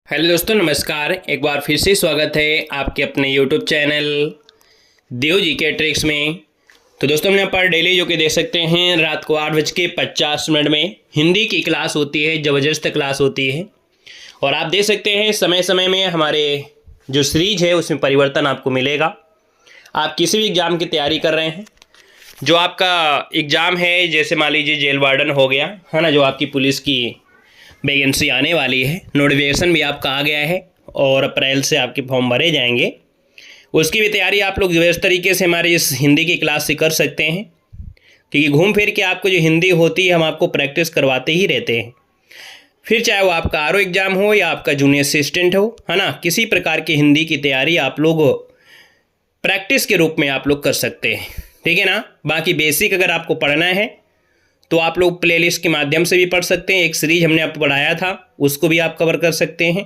Hello दोस्तों, नमस्कार। एक बार फिर से स्वागत है आपके अपने यूट्यूब चैनल देव जी के ट्रिक्स में। तो दोस्तों, हम यहाँ पर डेली जो कि देख सकते हैं रात को 8:50 में हिंदी की क्लास होती है, ज़बरदस्त क्लास होती है। और आप देख सकते हैं समय समय में हमारे जो सीरीज है उसमें परिवर्तन आपको मिलेगा। आप किसी भी एग्ज़ाम की तैयारी कर रहे हैं, जो आपका एग्ज़ाम है, जैसे मान लीजिए जेल वार्डन हो गया है ना, जो आपकी पुलिस की वैकेंसी आने वाली है, नोटिफिकेशन भी आपका आ गया है और अप्रैल से आपके फॉर्म भरे जाएंगे। उसकी भी तैयारी आप लोग इस तरीके से हमारी इस हिंदी की क्लास से कर सकते हैं, क्योंकि घूम फिर के आपको जो हिंदी होती है हम आपको प्रैक्टिस करवाते ही रहते हैं। फिर चाहे वो आपका आरओ एग्ज़ाम हो या आपका जूनियर असिस्टेंट हो, है ना, किसी प्रकार की हिंदी की तैयारी आप लोग प्रैक्टिस के रूप में आप लोग कर सकते हैं, ठीक है ना। बाकी बेसिक अगर आपको पढ़ना है तो आप लोग प्लेलिस्ट के माध्यम से भी पढ़ सकते हैं। एक सीरीज हमने आपको पढ़ाया था, उसको भी आप कवर कर सकते हैं।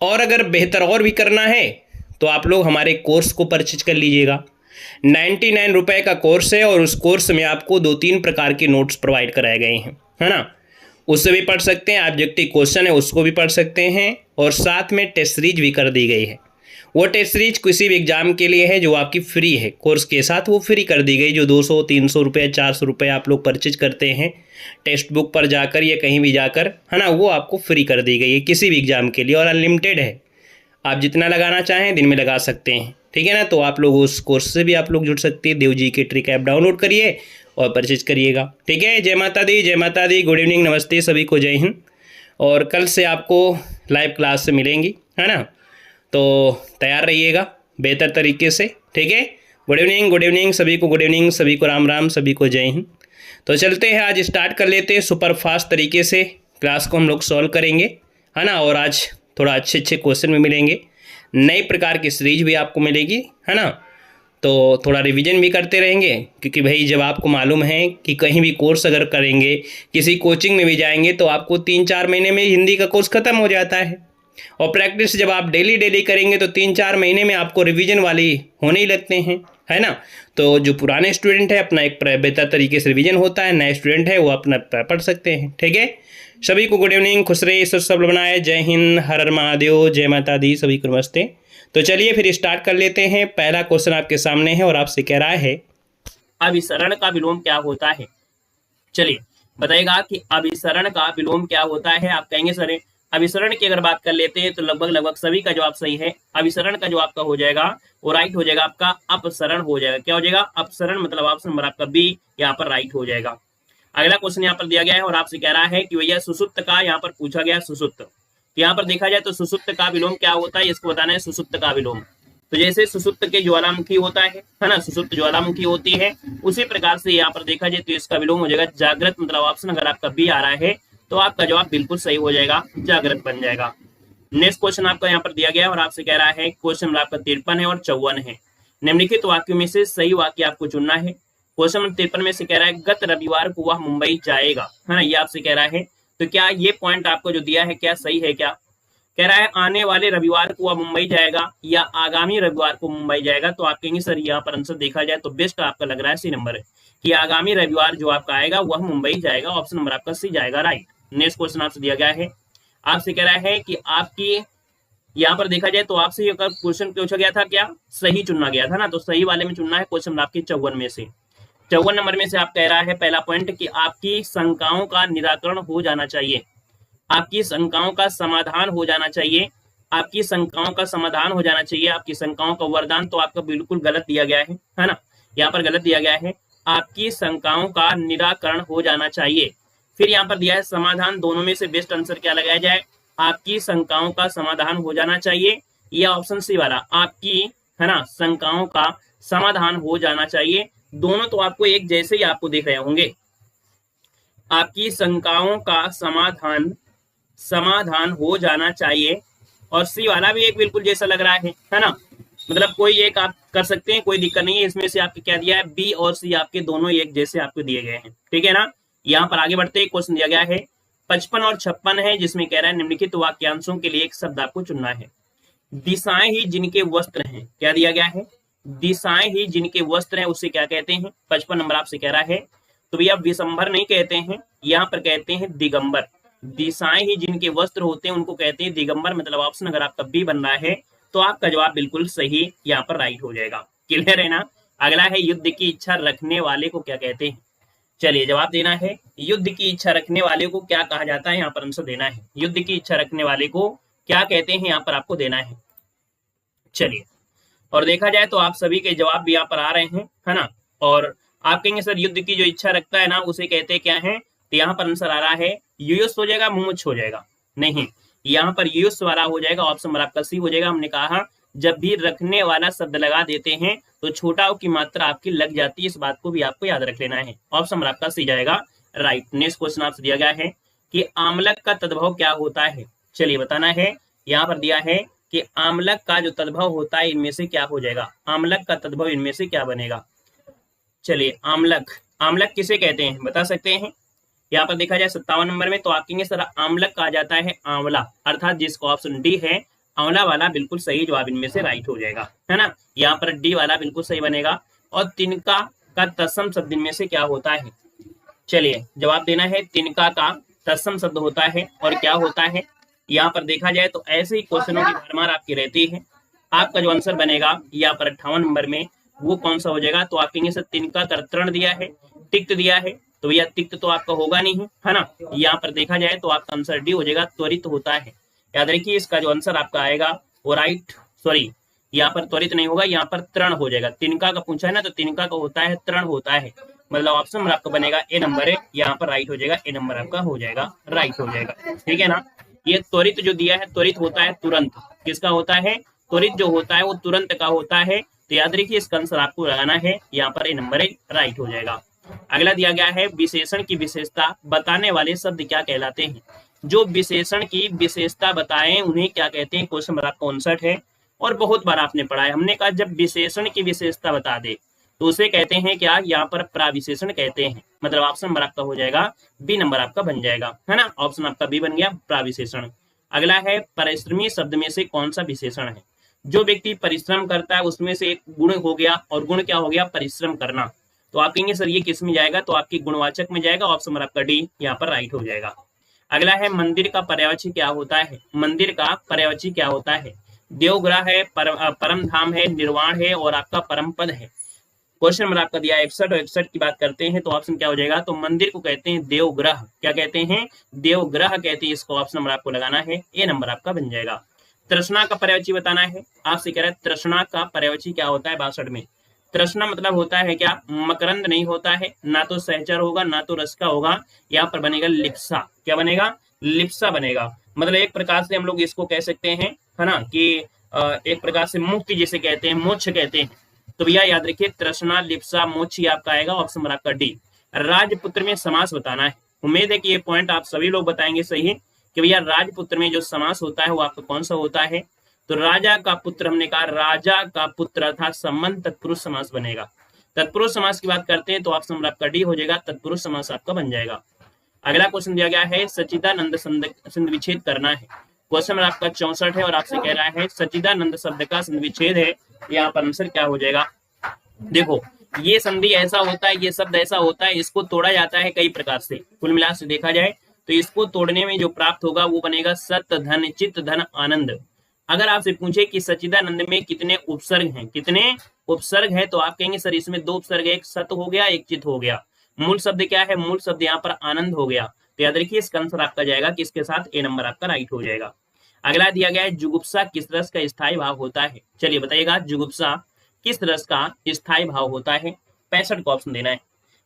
और अगर बेहतर और भी करना है तो आप लोग हमारे कोर्स को परचेज कर लीजिएगा। 99 रुपये का कोर्स है और उस कोर्स में आपको 2-3 प्रकार के नोट्स प्रोवाइड कराए गए हैं, है ना। उससे भी पढ़ सकते हैं, ऑब्जेक्टिव क्वेश्चन है उसको भी पढ़ सकते हैं, और साथ में टेस्ट सीरीज भी कर दी गई है। वो टेस्ट सीरीज किसी भी एग्जाम के लिए है जो आपकी फ्री है, कोर्स के साथ वो फ्री कर दी गई। जो 200-300 रुपये 400 रुपये आप लोग परचेज करते हैं टेक्स्ट बुक पर जाकर या कहीं भी जाकर, है ना, वो आपको फ्री कर दी गई है किसी भी एग्जाम के लिए, और अनलिमिटेड है। आप जितना लगाना चाहें दिन में लगा सकते हैं, ठीक है ना। तो आप लोग उस कोर्स से भी आप लोग जुड़ सकते हैं। देव जी के ट्रिक ऐप डाउनलोड करिए और परचेज करिएगा, ठीक है। जय माता दी, जय माता दी, गुड इवनिंग, नमस्ते सभी को, जय हिंद। और कल से आपको लाइव क्लास से मिलेंगी, है ना। तो तैयार रहिएगा बेहतर तरीके से, ठीक है। गुड इवनिंग सभी को, गुड इवनिंग सभी को, राम राम सभी को, जय हिंद। तो चलते हैं, आज स्टार्ट कर लेते हैं। सुपर फास्ट तरीके से क्लास को हम लोग सॉल्व करेंगे, है ना। और आज थोड़ा अच्छे क्वेश्चन भी मिलेंगे, नई प्रकार की सीरीज भी आपको मिलेगी, है ना। तो थोड़ा रिवीजन भी करते रहेंगे, क्योंकि भाई जब आपको मालूम है कि कहीं भी कोर्स अगर करेंगे, किसी कोचिंग में भी जाएंगे, तो आपको 3-4 महीने में हिंदी का कोर्स ख़त्म हो जाता है। और प्रैक्टिस जब आप डेली करेंगे तो 3-4 महीने में आपको रिवीजन वाली होने ही लगते हैं, है ना। तो जो पुराने स्टूडेंट है अपना एक बेहतर तरीके से रिवीजन होता है, नए स्टूडेंट है वो अपना पढ़ सकते हैं, ठीक है। सभी को गुड इवनिंग, खुश रहिए, सब बनाए, जय हिंद, हर हर महादेव, जय माता दी, सभी को नमस्ते। तो चलिए फिर स्टार्ट कर लेते हैं। पहला क्वेश्चन आपके सामने है और आपसे कह रहा है अभिसरण का विलोम क्या होता है। चलिए बताइएगा कि अभिसरण का विलोम क्या होता है। आप कहेंगे सर अभिसरण की अगर बात कर लेते हैं तो लगभग सभी का जवाब सही है। अभिसरण का जो आपका हो जाएगा वो राइट हो जाएगा, आपका अपसरण हो जाएगा। क्या हो जाएगा? अपसरण, मतलब ऑप्शन नंबर आपका बी यहाँ पर राइट हो जाएगा। अगला क्वेश्चन यहाँ पर दिया गया है और आपसे कह रहा है कि भैया सुसुप्त का, यहाँ पर पूछा गया सुसुप्त, यहाँ पर देखा जाए तो सुसुप्त का विलोम क्या होता है, इसको बताना है। सुसुप्त का विलोम तो जैसे सुसुप्त के ज्वालामुखी होता है ना, सुसुप्त ज्वालामुखी होती है, उसी प्रकार से यहाँ पर देखा जाए तो इसका विलोम हो जाएगा जागृत, मतलब ऑप्शन अगर आपका बी आ रहा है तो आपका जवाब बिल्कुल सही हो जाएगा, जागृत बन जाएगा। नेक्स्ट क्वेश्चन आपका यहाँ पर दिया गया है और आपसे कह रहा है, क्वेश्चन नंबर आपका 53 है और 54 है। निम्नलिखित वाक्यों में से सही वाक्य आपको चुनना है। क्वेश्चन नंबर 53 में से कह रहा है गत रविवार को वह मुंबई जाएगा, है ना, ये आपसे कह रहा है। तो क्या ये पॉइंट आपको जो दिया है क्या सही है? क्या कह रहा है? आने वाले रविवार को वह मुंबई जाएगा या आगामी रविवार को मुंबई जाएगा। तो आप कहेंगे सर यहाँ पर आंसर देखा जाए तो बेस्ट आपका लग रहा है सी नंबर है, कि आगामी रविवार जो आपका आएगा वह मुंबई जाएगा। ऑप्शन नंबर आपका सी जाएगा, राइट। नेक्स्ट क्वेश्चन आपसे दिया गया है, आपसे कह रहा है कि आपकी यहाँ पर देखा जाए तो आपसे क्वेश्चन पूछा गया था क्या सही चुनना गया था ना, तो सही वाले में चुनना है। क्वेश्चन आपके 54 में से 54 नंबर में से आप कह रहा है पहला पॉइंट कि आपकी शंकाओं का निराकरण हो जाना चाहिए, आपकी शंकाओं का समाधान हो जाना चाहिए, आपकी शंकाओं का समाधान हो जाना चाहिए। आपकी शंकाओं का वरदान तो आपका बिल्कुल गलत दिया गया है ना, यहाँ पर गलत दिया गया है। आपकी शंकाओं का निराकरण हो जाना चाहिए। फिर यहाँ पर दिया है समाधान, दोनों में से बेस्ट आंसर क्या लगाया जाए? आपकी शंकाओं का समाधान हो जाना चाहिए या ऑप्शन सी वाला आपकी, है ना, शंकाओं का समाधान हो जाना चाहिए। दोनों तो आपको एक जैसे ही आपको दिख रहे होंगे। आपकी शंकाओं का समाधान हो जाना चाहिए, और सी वाला भी एक बिल्कुल जैसा लग रहा है ना। मतलब कोई एक आप कर सकते हैं, कोई दिक्कत नहीं है। इसमें से आपके क्या दिया है? बी और सी आपके दोनों एक जैसे आपको दिए गए हैं, ठीक है ना। यहाँ पर आगे बढ़ते क्वेश्चन दिया गया है 55 और 56 है, जिसमें कह रहा है निम्नलिखित वाक्यांशों के लिए एक शब्द आपको चुनना है। दिशाएं ही जिनके वस्त्र हैं, क्या दिया गया है? दिशाएं ही जिनके वस्त्र हैं उसे क्या कहते हैं? 55 नंबर आपसे कह रहा है। तो भैया विशंभर नहीं कहते हैं, यहाँ पर कहते हैं दिगंबर। दिशाएं ही जिनके वस्त्र होते हैं उनको कहते हैं दिगंबर, मतलब ऑप्शन अगर आपका बी बन रहा है तो आपका जवाब बिल्कुल सही यहाँ पर राइट हो जाएगा। क्लियर है ना। अगला है युद्ध की इच्छा रखने वाले को क्या कहते हैं। चलिए जवाब देना है, युद्ध की इच्छा रखने वाले को क्या कहा जाता है, यहाँ पर आंसर देना है। युद्ध की इच्छा रखने वाले को क्या कहते हैं, यहाँ पर आपको देना है। चलिए, और देखा जाए तो आप सभी के जवाब भी यहाँ पर आ रहे हैं, है ना। और आप कहेंगे सर युद्ध की जो इच्छा रखता है ना उसे कहते हैं क्या है, तो यहाँ पर आंसर आ रहा है युयुत्स हो जाएगा, मुमुक्ष हो जाएगा, नहीं यहाँ पर युयुत्स वाला हो जाएगा। ऑप्शन नंबर आपका सी हो जाएगा। हमने कहा जब भी रखने वाला शब्द लगा देते हैं तो छोटा की मात्रा आपकी लग जाती है, इस बात को भी आपको याद रख लेना है। ऑप्शन नंबर आपका सी जाएगा राइट। नेक्स्ट क्वेश्चन आपसे दिया गया है कि आमलक का तद्भव क्या होता है। चलिए बताना है, यहाँ पर दिया है कि आमलक का जो तद्भव होता है इनमें से क्या हो जाएगा, आमलक का तद्भव इनमें से क्या बनेगा। चलिए आमलक, आमलक किसे कहते हैं बता सकते हैं। यहाँ पर देखा जाए 57 नंबर में तो आप कहेंगे सर आमलक कहा जाता है आंवला, अर्थात जिसको ऑप्शन डी है आंवला वाला बिल्कुल सही जवाब इनमें से राइट हो जाएगा, है ना। यहाँ पर डी वाला बिल्कुल सही बनेगा। और तिनका का तत्सम शब्द इनमें से क्या होता है। चलिए जवाब देना है, तिनका का तत्सम शब्द होता है और क्या होता है। यहाँ पर देखा जाए तो ऐसे ही क्वेश्चनों की भरमार आपकी रहती है। आपका जो आंसर बनेगा यहाँ पर 58 नंबर में वो कौन सा हो जाएगा, तो आप कहेंगे सर तिनका कर्तृण दिया है, तिक्त दिया है, तो भैया तिक्त तो आपका होगा नहीं, है ना। यहाँ पर देखा जाए तो आपका आंसर डी हो जाएगा, त्वरित होता है। याद रखिए इसका जो आंसर आपका आएगा वो राइट, सॉरी यहाँ पर त्वरित नहीं होगा, यहाँ पर तृण हो जाएगा। तिनका का पूछा है ना तो तिनका का होता है तृण होता है, मतलब ऑप्शन नंबर आपका बनेगा ए नंबर है, यहाँ पर राइट हो जाएगा, ए नंबर आपका हो जाएगा राइट हो जाएगा, ठीक है ना। ये त्वरित जो दिया है, त्वरित होता है तुरंत, किसका होता है, त्वरित जो होता है वो तुरंत का होता है। तो याद रखिए इसका आंसर आपको लगाना है, यहाँ पर ए नंबर है राइट हो जाएगा। अगला दिया गया है विशेषण की विशेषता बताने वाले शब्द क्या कहलाते हैं। जो विशेषण की विशेषता बताएं उन्हें क्या कहते हैं। क्वेश्चन नंबर आपका 59 है और बहुत बार आपने पढ़ा है। हमने कहा जब विशेषण की विशेषता बता दे तो उसे कहते हैं क्या, यहाँ पर प्राविशेषण कहते हैं, मतलब ऑप्शन नंबर आपका हो जाएगा बी नंबर आपका बन जाएगा, है ना। ऑप्शन आपका बी बन गया प्राविशेषण। अगला है परिश्रमी शब्द में से कौन सा विशेषण है। जो व्यक्ति परिश्रम करता है उसमें से एक गुण हो गया, और गुण क्या हो गया, परिश्रम करना। तो आप कहेंगे सर ये किस में जाएगा, तो आपकी गुणवाचक में जाएगा, ऑप्शन नंबर आपका डी यहाँ पर राइट हो जाएगा। अगला है मंदिर का पर्यायवाची क्या होता है। मंदिर का पर्यायवाची क्या होता है। देवग्रह है, परम धाम है, निर्वाण है और आपका परम पद है। क्वेश्चन नंबर आपका दिया 61 और 61 की बात करते हैं तो ऑप्शन क्या हो जाएगा, तो मंदिर को कहते हैं देवग्रह, क्या कहते हैं, देवग्रह कहते हैं, इसको ऑप्शन नंबर आपको लगाना है, ए नंबर आपका बन जाएगा। तृष्णा का पर्यायवाची बताना है, आपसे कह रहा है तृष्णा का पर्यायवाची क्या होता है 62 में। तृष्णा मतलब होता है क्या, मकरंद नहीं होता है, ना तो सहचर होगा ना तो रस का होगा, यहाँ पर बनेगा लिप्सा, क्या बनेगा, लिप्सा बनेगा। मतलब एक प्रकार से हम लोग इसको कह सकते हैं, है ना, कि एक प्रकार से मुक्ति जिसे कहते हैं, मोक्ष कहते हैं। तो भैया याद रखिए तृष्णा लिप्सा मोक्ष ही आपका आएगा, ऑप्शन नंबर आपका डी। राजपुत्र में समास बताना है। उम्मीद है कि ये पॉइंट आप सभी लोग बताएंगे सही कि भैया राजपुत्र में जो समास होता है वो आपका कौन सा होता है। तो राजा का पुत्र, हमने कहा राजा का पुत्र अर्थात संबंध तत्पुरुष समास बनेगा। तत्पुरुष समास की बात करते हैं तो ऑप्शन नंबर आपका डी हो जाएगा, तत्पुरुष समास आपका बन जाएगा। अगला क्वेश्चन दिया गया है सच्चिदानंद संधि विच्छेद करना है। क्वेश्चन नंबर आपका 64 है और आपसे कह रहा है सच्चिदानंद शब्द का संधि विच्छेद है, यहाँ पर आंसर क्या हो जाएगा। देखो ये संधि ऐसा होता है, ये शब्द ऐसा होता है, इसको तोड़ा जाता है कई प्रकार से। कुल मिला से देखा जाए तो इसको तोड़ने में जो प्राप्त होगा वो बनेगा सत धन चित्त धन आनंद। अगर आपसे पूछे कि सच्चिदानंद में कितने उपसर्ग हैं, कितने उपसर्ग हैं, तो आप कहेंगे सर इसमें 2 उपसर्ग, एक सत हो गया एक चित हो गया। मूल शब्द क्या है, मूल शब्द यहाँ पर आनंद हो गया। तो याद रखिए इसका आंसर आपका जाएगा किसके साथ, ए नंबर आपका राइट हो जाएगा। अगला दिया गया है जुगुप्सा किस रस का स्थायी भाव होता है। चलिए बताइएगा जुगुप्सा किस रस का स्थायी भाव होता है। 65 को ऑप्शन देना है।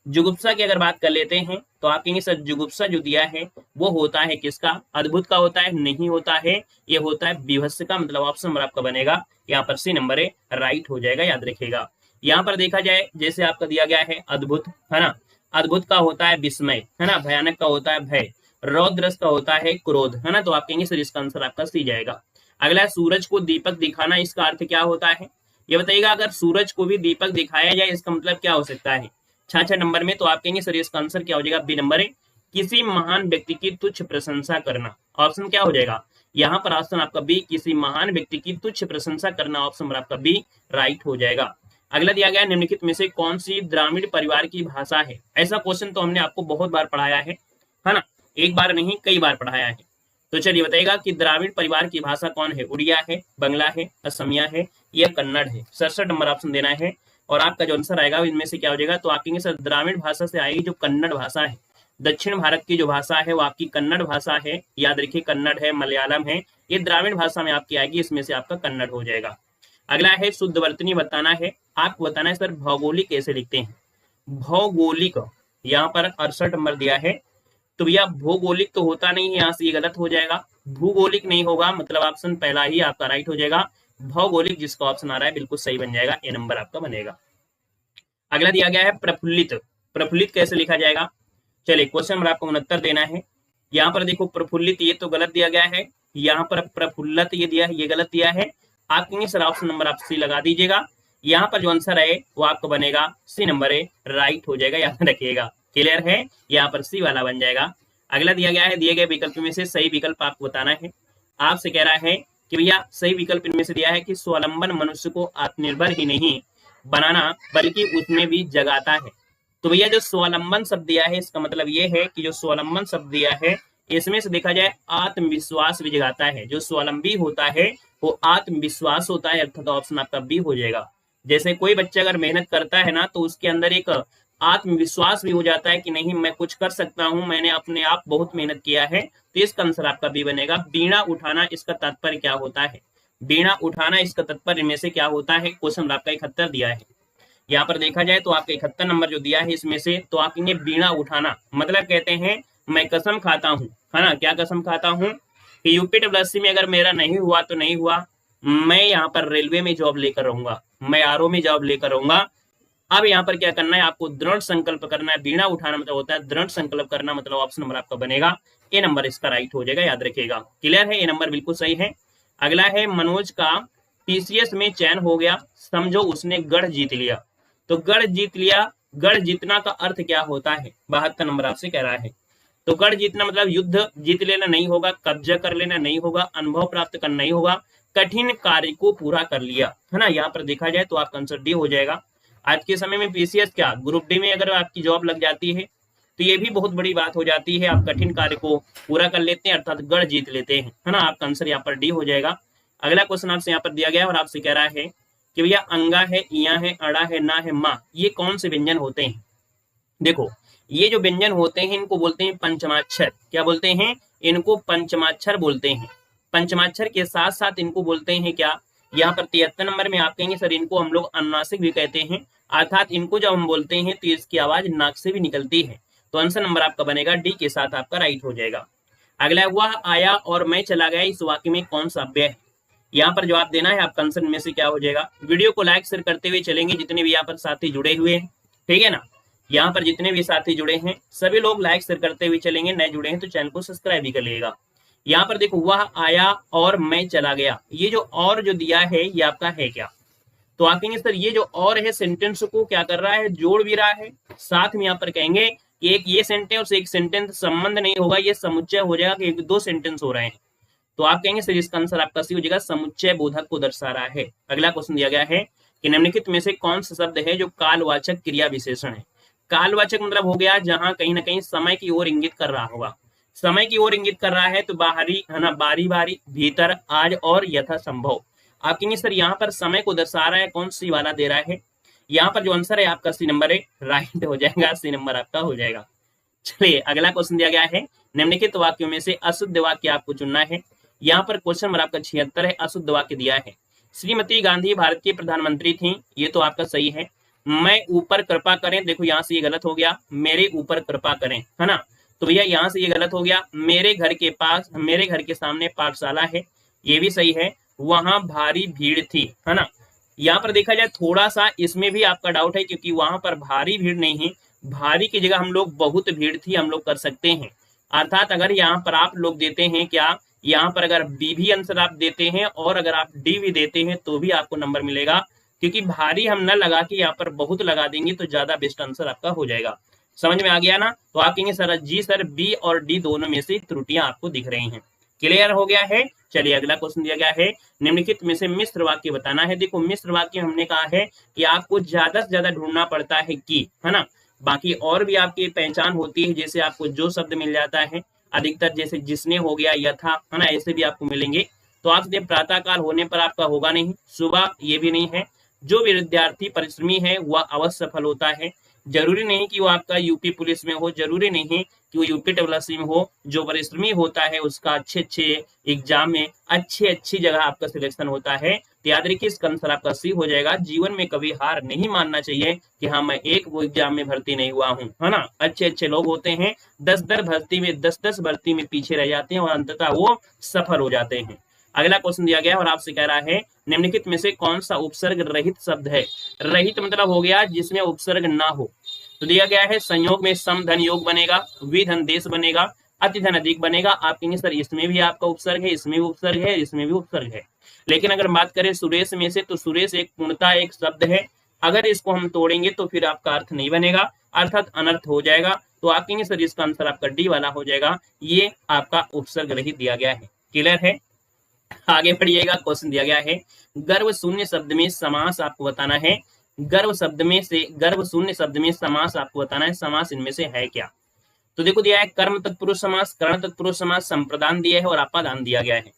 जुगुप्सा की अगर बात कर लेते हैं तो आप कहेंगे सर जुगुप्सा जो दिया है वो होता है किसका, अद्भुत का होता है, नहीं होता है, ये होता है विभत्स का, मतलब ऑप्शन नंबर आपका बनेगा यहाँ पर सी नंबर है राइट हो जाएगा, याद रखिएगा। यहाँ पर देखा जाए जैसे आपका दिया गया है अद्भुत, है ना, अद्भुत का होता है विस्मय, है ना, भयानक का होता है भय, रौद्रस का होता है क्रोध, है ना। तो आप कहेंगे सर इसका आंसर आपका सी जाएगा। अगला सूरज को दीपक दिखाना, इसका अर्थ क्या होता है ये बताइएगा। अगर सूरज को भी दीपक दिखाया जाए इसका मतलब क्या हो सकता है 66 नंबर में, तो आप कहेंगे सर इसका आंसर क्या हो जाएगा, बी नंबर है किसी महान व्यक्ति की तुच्छ प्रशंसा करना। ऑप्शन क्या हो जाएगा यहाँ पर, ऑप्शन आपका बी किसी महान व्यक्ति की तुच्छ प्रशंसा करना, ऑप्शन नंबर आपका बी राइट हो जाएगा। अगला दिया गया निम्नलिखित में से कौन सी द्राविड़ परिवार की भाषा है। ऐसा क्वेश्चन तो हमने आपको बहुत बार पढ़ाया है ना। एक बार नहीं कई बार पढ़ाया है। तो चलिए बताइएगा कि द्राविड़ परिवार की भाषा कौन है? उड़िया है, बंगला है, असमिया है या कन्नड़ है? 67 नंबर ऑप्शन देना है और आपका जो आंसर आएगा इनमें से क्या हो जाएगा? तो आपके सर द्राविड़ भाषा से आएगी जो कन्नड़ भाषा है। दक्षिण भारत की जो भाषा है वो आपकी कन्नड़ भाषा है। याद रखिए कन्नड़ है, मलयालम है, ये द्राविड़ भाषा में आपकी आएगी, इसमें से आपका कन्नड़ हो जाएगा। अगला है शुद्ध वर्तनी बताना है। आपको बताना है सर भौगोलिक कैसे लिखते हैं? भौगोलिक यहाँ पर 68 नंबर दिया है। तो भैया भौगोलिक तो होता नहीं है, यहाँ से ये गलत हो जाएगा। भूगोलिक नहीं होगा, मतलब ऑप्शन पहला ही आपका राइट हो जाएगा। भौगोलिक जिसका ऑप्शन आ रहा है बिल्कुल सही बन जाएगा, ए नंबर आपका बनेगा। अगला दिया गया है प्रफुल्लित। प्रफुल्लित कैसे लिखा जाएगा? चलिए क्वेश्चन नंबर आपको 69 देना है। यहाँ पर देखो प्रफुल्लित ये तो गलत दिया गया है, यहाँ पर प्रफुल्लत ये दिया है, ये गलत दिया है। आप कहेंगे सर ऑप्शन नंबर आप सी लगा दीजिएगा। यहाँ पर जो आंसर है वो आपको बनेगा सी नंबर है, राइट हो जाएगा, याद रखिएगा। क्लियर है? यहाँ पर सी वाला बन जाएगा। अगला दिया गया है दिए गए विकल्प में से सही विकल्प आपको बताना है। आपसे कह रहा है कि भैया सही विकल्प इनमें से दिया है कि स्वावलंबन मनुष्य को आत्मनिर्भर ही नहीं बनाना बल्कि उसमें भी जगाता है। तो भैया जो स्वावलंबन शब्द दिया है इसका मतलब ये है कि जो स्वावलंबन शब्द दिया है इसमें से देखा जाए आत्मविश्वास भी जगाता है। जो स्वावलंबी होता है वो आत्मविश्वास होता है, अर्थात ऑप्शन आपका बी हो जाएगा। जैसे कोई बच्चा अगर मेहनत करता है ना तो उसके अंदर एक आत्मविश्वास भी हो जाता है कि नहीं मैं कुछ कर सकता हूं, मैंने अपने आप बहुत मेहनत किया है, तो इसका आंसर आपका बी बनेगा। बीड़ा उठाना इसका तात्पर्य क्या होता है? बीड़ा उठाना इसका तात्पर्य में से क्या होता है? क्वेश्चन आपका 71 दिया है। यहाँ पर देखा जाए तो आपका 71 नंबर जो दिया है इसमें से तो आप कहेंगे बीड़ा उठाना मतलब कहते हैं मैं कसम खाता हूँ, है ना। क्या कसम खाता हूँ कि यूपीडब्ल्यूएससी में अगर मेरा नहीं हुआ तो नहीं हुआ, मैं यहाँ पर रेलवे में जॉब लेकर रहूंगा, मैं आरओ में जॉब लेकर रहूंगा। अब यहाँ पर क्या करना है? आपको दृढ़ संकल्प करना है। बीड़ा उठाना मतलब होता है दृढ़ संकल्प करना, मतलब ऑप्शन नंबर आपका बनेगा ए नंबर इसका राइट हो जाएगा, याद रखिएगा। क्लियर है? ए नंबर बिल्कुल सही है। अगला है मनोज का टीसीएस में चयन हो गया, समझो उसने गढ़ जीत लिया। तो गढ़ जीत लिया, गढ़ जीतना का अर्थ क्या होता है? 72 नंबर आपसे कह रहा है। तो गढ़ जीतना मतलब युद्ध जीत लेना नहीं होगा, कब्जा कर लेना नहीं होगा, अनुभव प्राप्त करना नहीं होगा, कठिन कार्य को पूरा कर लिया, है ना। यहाँ पर देखा जाए तो आपका आंसर डी हो जाएगा। आज के समय में पीसीएस क्या ग्रुप डी में अगर आपकी जॉब लग जाती है तो ये भी बहुत बड़ी बात हो जाती है। आप कठिन कार्य को पूरा कर लेते हैं, अर्थात गढ़ जीत लेते हैं, है ना। आपका आंसर यहाँ पर डी हो जाएगा। अगला क्वेश्चन आपसे यहाँ पर दिया गया और आपसे कह रहा है कि भैया अंगा है, इया है, अड़ा है, ना है, माँ, ये कौन से व्यंजन होते हैं? देखो ये जो व्यंजन होते हैं इनको बोलते हैं पंचमाक्षर। क्या बोलते हैं? इनको पंचमाक्षर बोलते हैं। पंचमाक्षर के साथ साथ इनको बोलते हैं क्या? यहाँ पर 73 नंबर में आप कहेंगे सर इनको हम लोग अनुनासिक भी कहते हैं, अर्थात इनको जब हम बोलते हैं तो इसकी आवाज नाक से भी निकलती है। तो आंसर नंबर आपका बनेगा डी के साथ आपका राइट हो जाएगा। अगला वह आया और मैं चला गया, इस वाक्य में कौन सा अव्यय है? यहाँ पर जवाब देना है। आपका आंसर में से क्या हो जाएगा? वीडियो को लाइक शेयर करते हुए चलेंगे जितने भी यहाँ पर साथी जुड़े हुए हैं, ठीक है ना। यहाँ पर जितने भी साथी जुड़े हैं सभी लोग लाइक शेयर करते हुए चलेंगे, नए जुड़े हैं तो चैनल को सब्सक्राइब भी कर लीजिएगा। यहाँ पर देखो वह आया और मैं चला गया, ये जो और जो दिया है ये आपका है क्या? तो आप कहेंगे सर ये जो और है सेंटेंस को क्या कर रहा है? जोड़ भी रहा है। साथ में यहाँ पर कहेंगे कि एक ये सेंटेंस एक सेंटेंस संबंध नहीं होगा, ये समुच्चय हो जाएगा कि एक दो सेंटेंस हो रहे हैं। तो आप कहेंगे सर इसका आंसर आपका सी हो जाएगा, समुच्चय बोधक को दर्शा रहा है। अगला क्वेश्चन दिया गया है कि निम्नलिखित में से कौन सा शब्द है जो कालवाचक क्रिया विशेषण है? कालवाचक मतलब हो गया जहां कहीं ना कहीं समय की ओर इंगित कर रहा होगा। समय की ओर इंगित कर रहा है तो बाहरी, है ना, बारी बारी, भीतर, आज और यथा संभव। आप कहेंगे सर यहाँ पर समय को दर्शा रहा है, कौन सी वाला दे रहा है? यहाँ पर जो आंसर है आपका सी नंबर है, राइट हो जाएगा, सी नंबर आपका हो जाएगा। चलिए अगला क्वेश्चन दिया गया है निम्नलिखित वाक्यों में से अशुद्ध वाक्य आपको चुनना है। यहाँ पर क्वेश्चन नंबर आपका 76 है, अशुद्ध वाक्य दिया है। श्रीमती गांधी भारत की प्रधानमंत्री थी, ये तो आपका सही है। मैं ऊपर कृपा करें, देखो यहाँ से ये गलत हो गया, मेरे ऊपर कृपा करें, है ना। तो भैया यहाँ से ये गलत हो गया, मेरे घर के पास, मेरे घर के सामने पाठशाला है, ये भी सही है। वहां भारी भीड़ थी, है ना। यहाँ पर देखा जाए थोड़ा सा इसमें भी आपका डाउट है क्योंकि वहां पर भारी भीड़ नहीं है, भारी की जगह हम लोग बहुत भीड़ थी हम लोग कर सकते हैं। अर्थात अगर यहाँ पर आप लोग देते हैं क्या, यहाँ पर अगर बी भी आंसर आप देते हैं और अगर आप डी भी देते हैं तो भी आपको नंबर मिलेगा, क्योंकि भारी हम न लगा के यहाँ पर बहुत लगा देंगे तो ज्यादा बेस्ट आंसर आपका हो जाएगा। समझ में आ गया ना। तो आप कहेंगे सर जी सर बी और डी दोनों में से त्रुटियां आपको दिख रही हैं। क्लियर हो गया है। चलिए अगला क्वेश्चन दिया गया है निम्नलिखित में से मिश्र वाक्य बताना है। देखो मिश्र वाक्य हमने कहा है कि आपको ज्यादा से ज्यादा ढूंढना पड़ता है कि, है ना, बाकी और भी आपकी पहचान होती है, जैसे आपको जो शब्द मिल जाता है अधिकतर जैसे जिसने हो गया, यथा, है ना, ऐसे भी आपको मिलेंगे। तो आप प्रातः काल होने पर आपका होगा नहीं, सुबह ये भी नहीं है। जो भी विद्यार्थी परिश्रमी है वह अवश्य सफल होता है। जरूरी नहीं कि वो आपका यूपी पुलिस में हो, जरूरी नहीं कि वो यूपी डब्ल्यूएससी में हो। जो परिश्रमी होता है उसका अच्छे अच्छे एग्जाम में अच्छी जगह आपका सिलेक्शन होता है। तो याद रखिए इसका आंसर आपका सी हो जाएगा। जीवन में कभी हार नहीं मानना चाहिए कि हाँ मैं एक वो एग्जाम में भर्ती नहीं हुआ हूँ, है ना। अच्छे लोग होते हैं, 10 भर्ती में पीछे रह जाते हैं और अंततः वो सफल हो जाते हैं। अगला क्वेश्चन दिया गया और आपसे कह रहा है निम्नलिखित में से कौन सा उपसर्ग रहित शब्द है। रहित मतलब हो गया जिसमें उपसर्ग ना हो। तो दिया गया है संयोग में सम धन योग बनेगा, विधन देश बनेगा, अति धन अधिक बनेगा। आप कहेंगे सर इसमें भी आपका उपसर्ग है, इसमें भी उपसर्ग है, इसमें भी उपसर्ग है। लेकिन अगर बात करें सुरेश में से, तो सुरेश एक पूर्णता एक शब्द है। अगर इसको हम तोड़ेंगे तो फिर आपका अर्थ नहीं बनेगा, अर्थात अनर्थ हो जाएगा। तो आप कहेंगे सर इसका आंसर आपका डी वाला हो जाएगा। ये आपका उपसर्ग रहित दिया गया है। क्लियर है। आगे बढ़िएगा। क्वेश्चन दिया गया है गर्व शून्य शब्द में समास आपको बताना है। गर्व शून्य शब्द में समास आपको बताना है। समास इनमें से है क्या। तो देखो दिया है कर्म तत्पुरुष समास, कर्ण तत्पुरुष समास, संप्रदान दिया है और अपादान दिया गया है।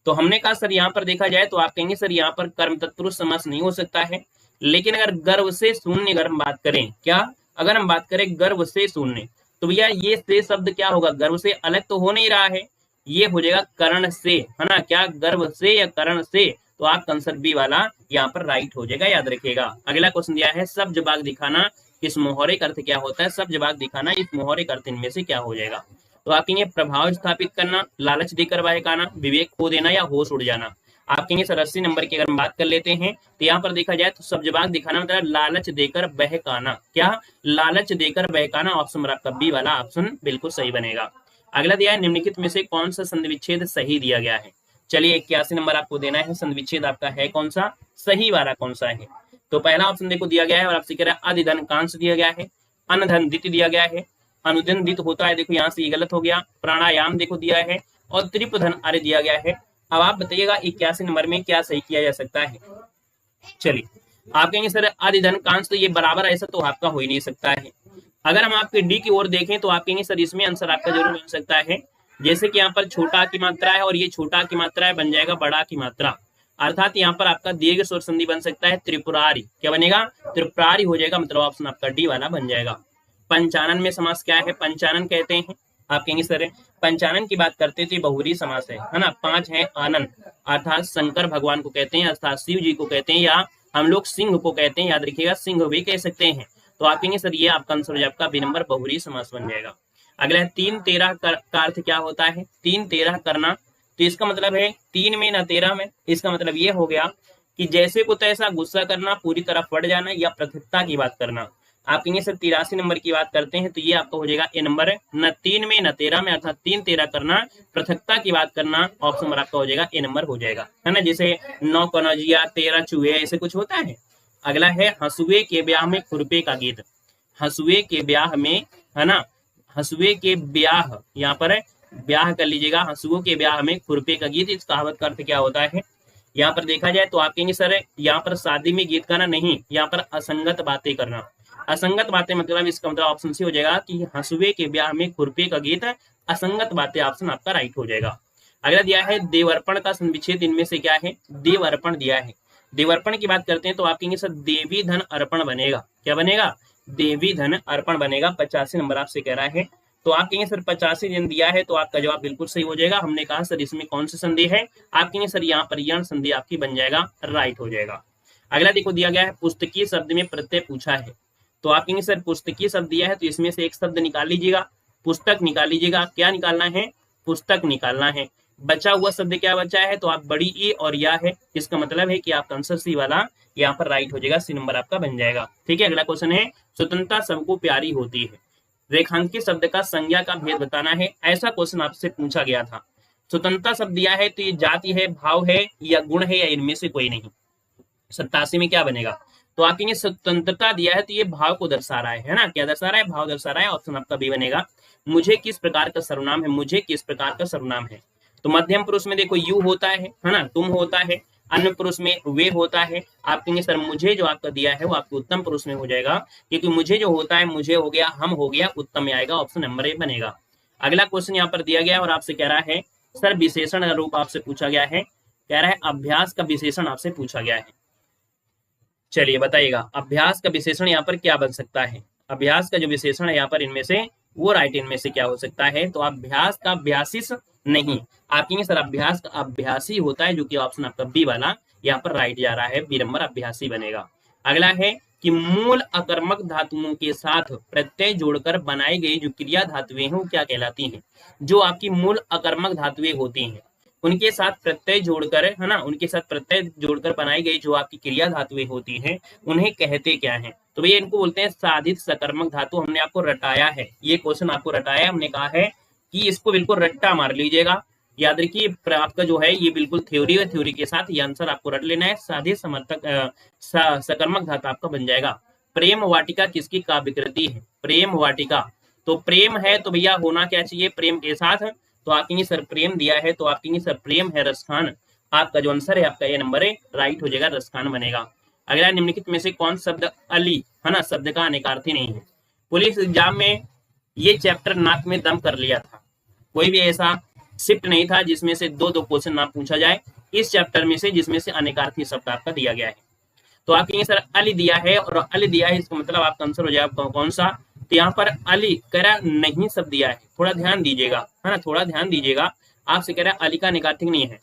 तो हमने कहा सर यहाँ पर देखा जाए तो आप कहेंगे सर यहाँ पर कर्म तत्पुरुष समास नहीं हो सकता है। लेकिन अगर गर्व से शून्य अगर हम बात करें, क्या अगर हम बात करें गर्व से शून्य, तो भैया ये से शब्द क्या होगा, गर्व से अलग तो हो नहीं रहा है, ये हो जाएगा कर्ण से, है ना। क्या गर्व से या कर्ण से। तो आपका आंसर बी वाला यहाँ पर राइट हो जाएगा, याद रखिएगा। अगला क्वेश्चन दिया है सब जवाब दिखाना इस मोहरे का अर्थ क्या होता है। सब जवाब दिखाना इस मोहरे का अर्थ इनमें से क्या हो जाएगा। तो आप कहेंगे प्रभाव स्थापित करना, लालच देकर बहकाना, विवेक खो देना या होश उड़ जाना। आप कहेंगे सर 80 नंबर की अगर हम बात कर लेते हैं तो यहाँ पर देखा जाए तो सब जवाब दिखाना मतलब लालच देकर बहकाना। क्या लालच देकर बहकाना। ऑप्शन आपका बी वाला ऑप्शन बिल्कुल सही बनेगा। अगला दिया है निम्नलिखित में से कौन सा संधि विच्छेद सही दिया गया है। चलिए 81 नंबर आपको देना है। संधि विच्छेद आपका है कौन सा, सही वाला कौन सा है। तो पहला ऑप्शन देखो दिया गया है और आपसे कह रहा है अधिधन कांश दिया गया है, अनधन दित दिया गया है, अनुधन दित होता है, देखो यहाँ से ये गलत हो गया, प्राणायाम देखो दिया है और त्रिपधन आर्य दिया गया है। अब आप बताइएगा 81 नंबर में क्या सही किया जा सकता है। चलिए आप कहेंगे सर अधिधन कांश तो ये बराबर ऐसा तो आपका हो ही नहीं सकता है। अगर हम आपके डी की ओर देखें तो आप कहेंगे सर इसमें आंसर आपका जरूर बन सकता है। जैसे कि यहाँ पर छोटा की मात्रा है और ये छोटा की मात्रा है, बन जाएगा बड़ा की मात्रा, अर्थात यहाँ पर आपका दीर्घ स्वर संधि बन सकता है त्रिपुरारी। क्या बनेगा, त्रिपुरारी हो जाएगा, मतलब ऑप्शन आपका डी वाला बन जाएगा। पंचानन में समास क्या है, पंचानन कहते हैं। आप कहेंगे सर पंचानन की बात करते थे बहुरी समास है ना। 5 है आनंद, अर्थात शंकर भगवान को कहते हैं, अर्थात शिव जी को कहते हैं, या हम लोग सिंह को कहते हैं, याद रखिएगा सिंह भी कह सकते हैं। तो आप कहेंगे सर ये आपका आंसर आपका बी नंबर बहुरी समास बन जाएगा। अगला है 3-13 का अर्थ क्या होता है। 3-13 करना, तो इसका मतलब है 3 में ना 13 में। इसका मतलब ये हो गया कि जैसे को तैसा गुस्सा करना, पूरी तरह फट जाना या पृथकता की बात करना। आप कहेंगे सर 83 नंबर की बात करते हैं तो ये आपका हो जाएगा ए नंबर है, न 3 में न 13 में, अर्थात 3-13 करना, पृथकता की बात करना। ऑप्शन नंबर आपका हो जाएगा ए नंबर हो जाएगा, है ना। जैसे 9 कनौजिया 13 चूहे ऐसे कुछ होता है। अगला है हंसुए के ब्याह में खुरपे का गीत। हंसुए के ब्याह में, है ना, हंसुए के ब्याह, यहाँ पर है ब्याह कर लीजिएगा, हंसुओं के ब्याह में खुरपे का गीत। इस कहावत का अर्थ क्या होता है। यहाँ पर देखा जाए तो आप कहेंगे सर यहाँ पर शादी में गीत गाना नहीं, यहाँ पर असंगत बातें करना। असंगत बातें मतलब इसका मतलब ऑप्शन सी हो जाएगा कि हंसुए के ब्याह में खुरपे का गीत, असंगत बातें, ऑप्शन आपका राइट हो जाएगा। अगला दिया है देवर्पण का संविच्छेद इनमें से क्या है। देवर्पण दिया है। देवर्पण की बात करते हैं तो आप कहेंगे सर देवी धन अर्पण बनेगा। क्या बनेगा, देवी धन अर्पण बनेगा। 85 नंबर आपसे कह रहा है तो आप कहेंगे सर 85 दिन दिया है, तो आपका जवाब बिल्कुल सही हो जाएगा। हमने कहा सर इसमें कौन सी संधि है, आप कहेंगे सर यहाँ पर यण संधि आपकी बन जाएगा, राइट हो जाएगा। अगला देखो दिया गया है पुस्तकीय शब्द में प्रत्यय पूछा है। तो आप कहेंगे सर पुस्तकीय शब्द दिया है तो इसमें से एक शब्द निकाल लीजिएगा, पुस्तक निकाल लीजिएगा। क्या निकालना है, पुस्तक निकालना है। बचा हुआ शब्द क्या बचा है, तो आप बड़ी ई और या है, इसका मतलब है कि आपका आंसर सी वाला यहाँ पर राइट हो जाएगा, सी नंबर आपका बन जाएगा। ठीक है। अगला क्वेश्चन है स्वतंत्रता सबको प्यारी होती है। रेखांकित शब्द का संज्ञा का भेद बताना है। ऐसा क्वेश्चन आपसे पूछा गया था। स्वतंत्रता शब्द दिया है तो ये जाति है, भाव है या गुण है या इनमें से कोई नहीं। 87 में क्या बनेगा, तो आप कहेंगे स्वतंत्रता दिया है तो ये भाव को दर्शा रहा है ना। क्या दर्शा रहा है, भाव दर्शा रहा है। ऑप्शन आपका बी बनेगा। मुझे किस प्रकार का सर्वनाम है, मुझे किस प्रकार का सर्वनाम है। तो मध्यम पुरुष में देखो यू होता है ना, तुम होता है। अन्य पुरुष में वे होता है। आप कहेंगे सर मुझे जो आपका दिया है वो आपके उत्तम पुरुष में हो जाएगा, क्योंकि मुझे जो होता है, मुझे हो गया, हम हो गया, उत्तम में आएगा, ऑप्शन नंबर ए बनेगा। अगला क्वेश्चन यहाँ पर दिया गया और आपसे कह रहा है सर विशेषण का रूप आपसे पूछा गया है, कह रहा है अभ्यास का विशेषण आपसे पूछा गया है। चलिए बताइएगा अभ्यास का विशेषण यहाँ पर क्या बन सकता है। अभ्यास का जो विशेषण है यहाँ पर इनमें से वो राइट इनमें से क्या हो सकता है। तो अभ्यास का अभ्यासिस नहीं, आप कहेंगे सर अभ्यास का अभ्यासी होता है, जो कि ऑप्शन आपका बी वाला यहाँ पर राइट जा रहा है, बी नंबर अभ्यासी बनेगा। अगला है कि मूल अकर्मक धातुओं के साथ प्रत्यय जोड़कर बनाई गई जो क्रिया धातुएं हैं वो क्या कहलाती हैं। जो आपकी मूल अकर्मक धातुएं होती हैं उनके साथ प्रत्यय जोड़कर, है ना, उनके साथ प्रत्यय जोड़कर बनाई गई जो आपकी क्रिया धातुएं होती हैं उन्हें कहते क्या हैं। तो भैया इनको बोलते हैं साधित सकर्मक धातु। हमने आपको रटाया है, ये क्वेश्चन आपको रटाया, हमने कहा है कि इसको बिल्कुल रट्टा मार लीजिएगा। याद रखिए आपका जो है ये बिल्कुल थ्योरी है, थ्योरी के साथ ये आंसर आपको रट लेना है। साधित समर्थक सकर्मक धातु आपका बन जाएगा। प्रेम वाटिका किसकी काव्य कृति है। प्रेम वाटिका, तो प्रेम है तो भैया होना क्या चाहिए प्रेम के साथ, तो आप कहेंगे सर प्रेम दिया है तो आप कहेंगे सर प्रेम है रसखान। आपका जो आंसर है आपका ये नंबर है राइट हो जाएगा, रसखान बनेगा। अगला निम्नलिखित में से कौन शब्द अली, है ना, शब्द का अनेकार्थी नहीं है। पुलिस एग्जाम में ये चैप्टर नाक में दम कर लिया था, कोई भी ऐसा शिफ्ट नहीं था जिसमें से दो दो क्वेश्चन ना पूछा जाए इस चैप्टर में से जिसमें से अनेकार्थी शब्द आपका दिया गया है। तो आप कहेंगे सर अली दिया है और अली दिया है, इसका मतलब आपका आंसर हो जाएगा कौन सा। तो यहाँ पर अली कह रहा नहीं शब्द दिया है, थोड़ा ध्यान दीजिएगा, है ना, थोड़ा ध्यान दीजिएगा। आपसे कह रहा है अली का निकार्थिक नहीं है।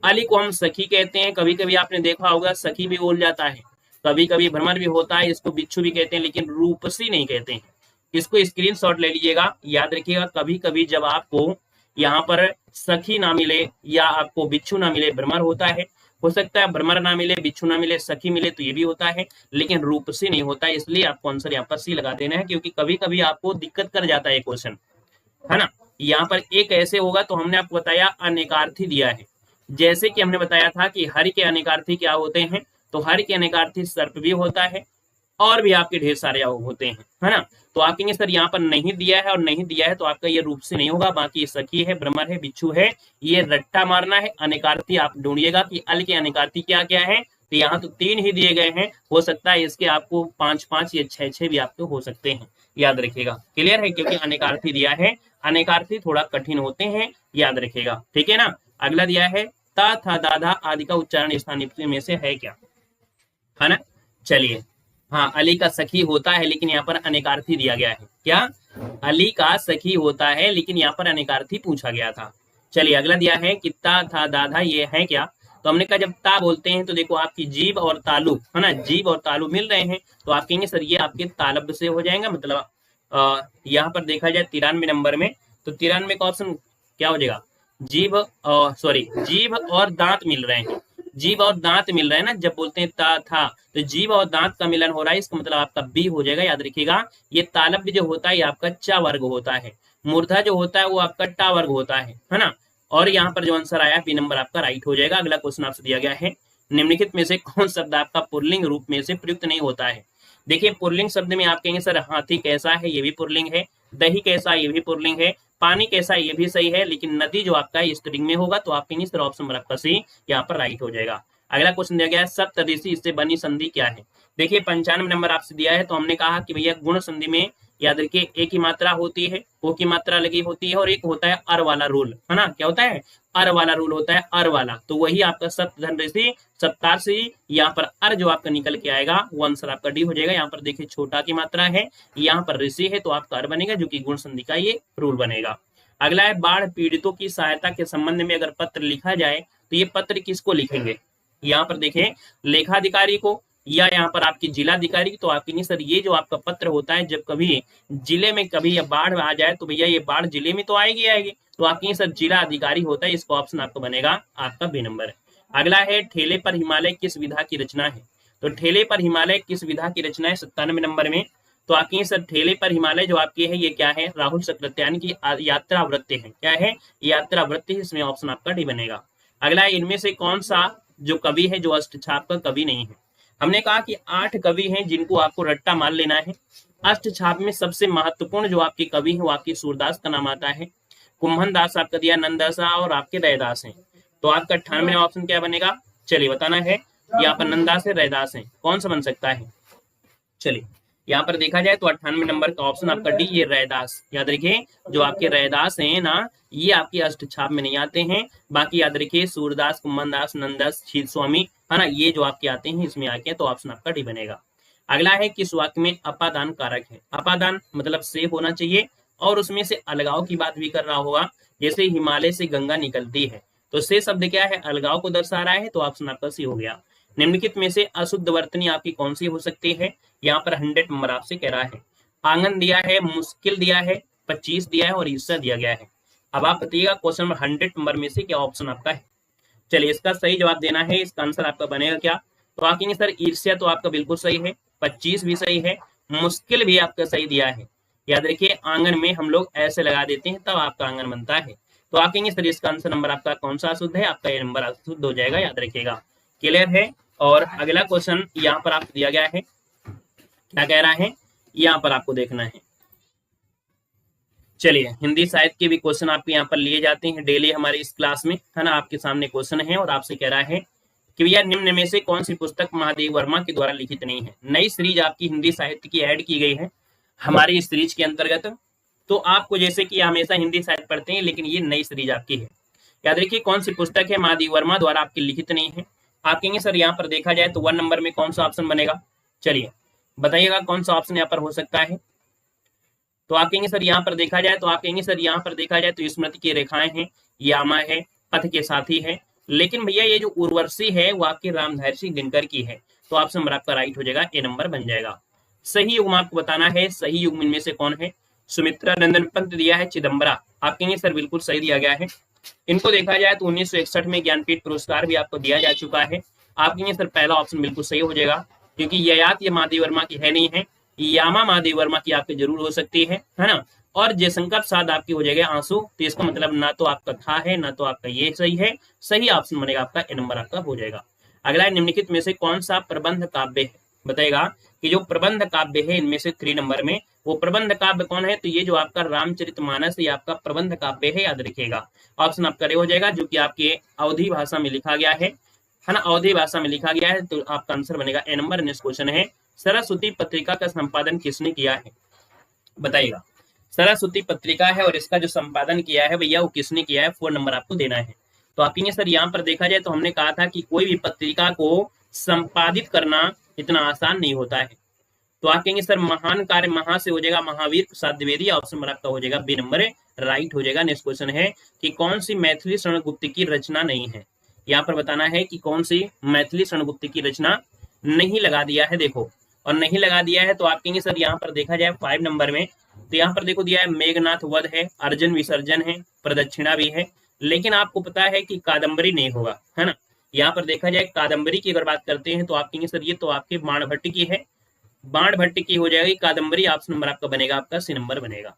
अली को हम सखी कहते हैं, कभी कभी आपने देखा होगा सखी भी बोल जाता है, कभी कभी भ्रमर भी होता है, इसको बिच्छू भी कहते हैं, लेकिन रूपसी नहीं कहते हैं। इसको स्क्रीनशॉट ले लीजिएगा, याद रखिएगा कभी कभी जब आपको यहाँ पर सखी ना मिले या आपको बिच्छू ना मिले, भ्रमर होता है, हो सकता है भ्रमर ना मिले, बिच्छू ना मिले, सखी मिले तो ये भी होता है, लेकिन रूपसी नहीं होता है। इसलिए आपको आंसर यहाँ पर सी लगा देना है, क्योंकि कभी कभी आपको दिक्कत कर जाता है क्वेश्चन, है ना। यहाँ पर एक ऐसे होगा, तो हमने आपको बताया अनेकार्थी दिया है, जैसे कि हमने बताया था कि हरि के अनेकार्थी क्या होते हैं, तो हरि के अनेकार्थी सर्प भी होता है और भी आपके ढेर सारे होते हैं, है ना। तो आप कहेंगे सर यहाँ पर नहीं दिया है और नहीं दिया है, तो आपका ये रूप से नहीं होगा। बाकी सखी है, भ्रमर है, बिच्छू है, ये रट्टा मारना है। अनेकार्थी आप ढूंढिएगा कि अल के अनेकार्थी क्या क्या है, तो यहाँ तो 3 ही दिए गए हैं, हो सकता है इसके आपको 5-5 या 6-6 भी आपको हो सकते हैं, याद रखिएगा। क्लियर है, क्योंकि अनेकार्थी दिया है, अनेकार्थी थोड़ा कठिन होते हैं, याद रखिएगा, ठीक है ना। अगला दिया है ता था दाधा आदि का उच्चारण स्थानीय में से है क्या, है ना। चलिए हाँ, अली का सखी होता है, लेकिन यहाँ पर अनेकार्थी दिया गया है। क्या अली का सखी होता है, लेकिन यहाँ पर अनेकार्थी पूछा गया था। चलिए अगला दिया है कि ता था दाधा ये है क्या। तो हमने कहा जब ता बोलते हैं तो देखो आपकी जीभ और तालु, है ना, जीभ और तालु मिल रहे हैं, तो आप कहेंगे सर ये आपके तालब से हो जाएगा। मतलब यहाँ पर देखा जाए 93 नंबर में, तो 93 का ऑप्शन क्या हो जाएगा, जीभ, सॉरी जीभ और दांत मिल रहे हैं, जीभ और दांत मिल रहे हैं ना, जब बोलते हैं ता था तो जीभ और दांत का मिलन हो रहा है, इसका मतलब आपका बी हो जाएगा, याद रखिएगा। ये तालब जो होता है ये आपका चा वर्ग होता है, मूर्धा जो होता है वो आपका टा वर्ग होता है ना। और यहाँ पर जो आंसर आया बी नंबर आपका राइट हो जाएगा। अगला क्वेश्चन आपसे दिया गया है निम्नलिखित में से कौन शब्द आपका पुल्लिंग रूप में से प्रयुक्त नहीं होता है। देखिए पुल्लिंग शब्द में आप कहेंगे सर हाथी कैसा है, ये भी पुल्लिंग है, दही कैसा, ये भी पुल्लिंग है, पानी कैसा, ये भी सही है, लेकिन नदी जो आपका है स्त्रीलिंग में होगा, तो आप कहेंगे सर ऑप्शन नंबर आपका सी यहाँ पर राइट हो जाएगा। अगला क्वेश्चन दिया गया है सप्तदिशी इससे बनी संधि क्या है। देखिए 95 नंबर आपसे दिया है, तो हमने कहा कि भैया गुण संधि में याद रखिए एक ही मात्रा होती है, ओ की मात्रा लगी होती है, और एक होता है अर वाला रूल, है ना। क्या होता है, अर वाला रूल होता है, अर वाला, तो वही आपका सप्तधनऋषि सप्तार्षि, यहाँ पर अर जो आपका निकल के आएगा वो आंसर आपका डी हो जाएगा। यहाँ पर देखिए छोटा की मात्रा है, यहाँ पर ऋषि है, तो आपका अर बनेगा, जो कि गुण संधि का ये रूल बनेगा। अगला है बाढ़ पीड़ितों की सहायता के संबंध में अगर पत्र लिखा जाए तो ये पत्र किसको लिखेंगे। यहाँ पर देखें लेखाधिकारी को या यहाँ पर आपकी जिलाधिकारी, तो आपकी नहीं सर ये जो आपका पत्र होता है जब कभी जिले में कभी बाढ़ आ जाए तो भैया ये बाढ़ जिले में तो आएगी आएगी, तो आपकी सर जिला अधिकारी होता है, इसका ऑप्शन आपका बनेगा आपका बी नंबर है। अगला है ठेले पर हिमालय किस विधा की रचना है। तो ठेले पर हिमालय किस विधा की रचना है 97 नंबर में। तो आपकी सर ठेले पर हिमालय जो आपकी है ये क्या है, राहुल सकृत्यायन की यात्रा वृत्ति है। क्या है, यात्रा वृत्ति, इसमें ऑप्शन आपका डी बनेगा। अगला है इनमें से कौन सा जो कवि है जो अष्टछाप का कवि नहीं है। हमने कहा कि 8 कवि हैं जिनको आपको रट्टा मान लेना है। अष्टछाप में सबसे महत्वपूर्ण जो आपके कवि है वो आपकी सूरदास का नाम आता है, कुंभन दास आपका दिया, नंददासा और आपके रैदास हैं। तो आपका 98 ऑप्शन क्या बनेगा, चलिए बताना है। यहाँ पर नंददास है, रैदास है, कौन सा बन सकता है। चलिए यहाँ पर देखा जाए तो 98 नंबर का ऑप्शन आपका डी, ये रैदास। याद रखिए जो आपके रैदास हैं ना, ये आपकी अष्टछाप में नहीं आते हैं। बाकी याद रखिए सूरदास, कुम्मनदास, नंददास, शील स्वामी, है ना, ये जो आपके आते हैं इसमें आके, तो ऑप्शन आपका डी बनेगा। अगला है किस वाक्य में अपादान कारक है। अपादान मतलब से होना चाहिए और उसमें से अलगाव की बात भी कर रहा होगा। जैसे हिमालय से गंगा निकलती है, तो से शब्द क्या है, अलगाव को दर्शा रहा है, तो ऑप्शन आपका सी हो गया। निम्नलिखित में से अशुद्ध वर्तनी आपकी कौन सी हो सकती है। यहाँ पर 100 नंबर आपसे कह रहा है। आंगन दिया है, मुश्किल दिया है, 25 दिया है और ईर्ष्या दिया गया है। अब आप बताइएगा क्वेश्चन नंबर 100 नंबर में से क्या ऑप्शन आपका है। चलिए इसका सही जवाब देना है। इसका आंसर आपका बनेगा क्या, तो आप कहेंगे सर ईर्ष्या तो आपका बिल्कुल सही है, 25 भी सही है, मुश्किल भी आपका सही दिया है। याद रखिए आंगन में हम लोग ऐसे लगा देते हैं तब आपका आंगन बनता है। तो आप कहेंगे सर इसका आंसर नंबर आपका कौन सा अशुद्ध है, आपका ये नंबर अशुद्ध हो जाएगा। याद रखिएगा, क्लियर है। और अगला क्वेश्चन यहाँ पर आपको दिया गया है, क्या कह रहा है, यहाँ पर आपको देखना है। चलिए हिंदी साहित्य के भी क्वेश्चन आपके यहाँ पर लिए जाते हैं डेली हमारे इस क्लास में, है ना। आपके सामने क्वेश्चन है और आपसे कह रहा है कि भैया निम्न में से कौन सी पुस्तक महादेव वर्मा के द्वारा लिखित नहीं है। नई सीरीज आपकी हिंदी साहित्य की ऐड की गई है हमारी इस सीरीज के अंतर्गत। तो आपको जैसे कि हमेशा हिंदी साहित्य पढ़ते हैं, लेकिन ये नई सीरीज आपकी है। याद रखिए कौन सी पुस्तक है महादेव वर्मा द्वारा आपकी लिखित नहीं है। आप कहेंगे सर यहाँ पर देखा जाए तो 1 नंबर में कौन सा ऑप्शन बनेगा। चलिए बताइएगा कौन सा ऑप्शन यहाँ पर हो सकता है। तो आप कहेंगे सर यहाँ पर देखा जाए, तो आप कहेंगे सर यहाँ पर देखा जाए तो स्मृति की रेखाएं हैं, यामा है, पथ के साथी है। लेकिन भैया ये जो उर्वशी है वो आपके रामधारी सिंह दिनकर की है, तो ऑप्शन नंबर आपका राइट हो जाएगा, ए नंबर बन जाएगा। सही युग्म आपको बताना है, सही युग्म इनमें से कौन है। सुमित्रा नंदन पंत दिया है, चिदम्बरा। आप कहेंगे सर बिल्कुल सही दिया गया है। इनको देखा जाए तो 1961 में ज्ञानपीठ पुरस्कार भी आपको दिया जा चुका है। आप कहेंगे सर पहला ऑप्शन बिल्कुल सही हो जाएगा, क्योंकि ययाति ये महादेव वर्मा की है नहीं है, यामा महादेव वर्मा की आपकी जरूर हो सकती है ना। और जयशंकर प्रसाद आपकी हो जाएगा आंसू। तो इसका मतलब ना तो आपका था है ना तो आपका ये सही है। सही ऑप्शन बनेगा आपका ए नंबर आपका हो जाएगा। अगला निम्नलिखित में से कौन सा प्रबंध काव्य है, बताएगा कि जो प्रबंध काव्य है इनमें से 3 नंबर में वो प्रबंध काव्य कौन है। तो ये जो आपका रामचरितमानस ये आपका प्रबंध काव्य है, याद रखिएगा। ऑप्शन आपका रे हो जाएगा, जो कि आपके अवधी भाषा में लिखा गया है ना, अवधी भाषा में लिखा गया है। तो आपका आंसर बनेगा ए नंबर। नेक्स्ट क्वेश्चन है, सरस्वती पत्रिका का संपादन किसने किया है, बताइएगा। सरस्वती पत्रिका है और इसका जो संपादन किया है भैया वो किसने किया है, 4 नंबर आपको देना है। तो आप कहेंगे सर यहाँ पर देखा जाए तो हमने कहा था कि कोई भी पत्रिका को संपादित करना इतना आसान नहीं होता है। तो आप कहेंगे सर महान कार्य, महा से हो जाएगा महावीर प्रसाद द्विवेदी। ऑप्शन नंबर आपका हो जाएगा बी नंबर, राइट हो जाएगा। नेक्स्ट क्वेश्चन है कि कौन सी मैथिली शरणगुप्त की रचना नहीं है। यहाँ पर बताना है कि कौन सी मैथिली शरणगुप्त की रचना नहीं लगा दिया है, देखो, और नहीं लगा दिया है। तो आप कहेंगे सर यहाँ पर देखा जाए 5 नंबर में, तो यहाँ पर देखो दिया है मेघनाथ वध है, अर्जुन विसर्जन है, प्रदक्षिणा भी है। लेकिन आपको पता है कि कादम्बरी नहीं होगा, है ना। यहाँ पर देखा जाए कादम्बरी की अगर बात करते हैं तो आप कहेंगे सर ये तो आपके बाणभट्ट की है, बाणभट्ट की हो जाएगी कादम्बरी। ऑप्शन नंबर आपका बनेगा आपका सी नंबर बनेगा।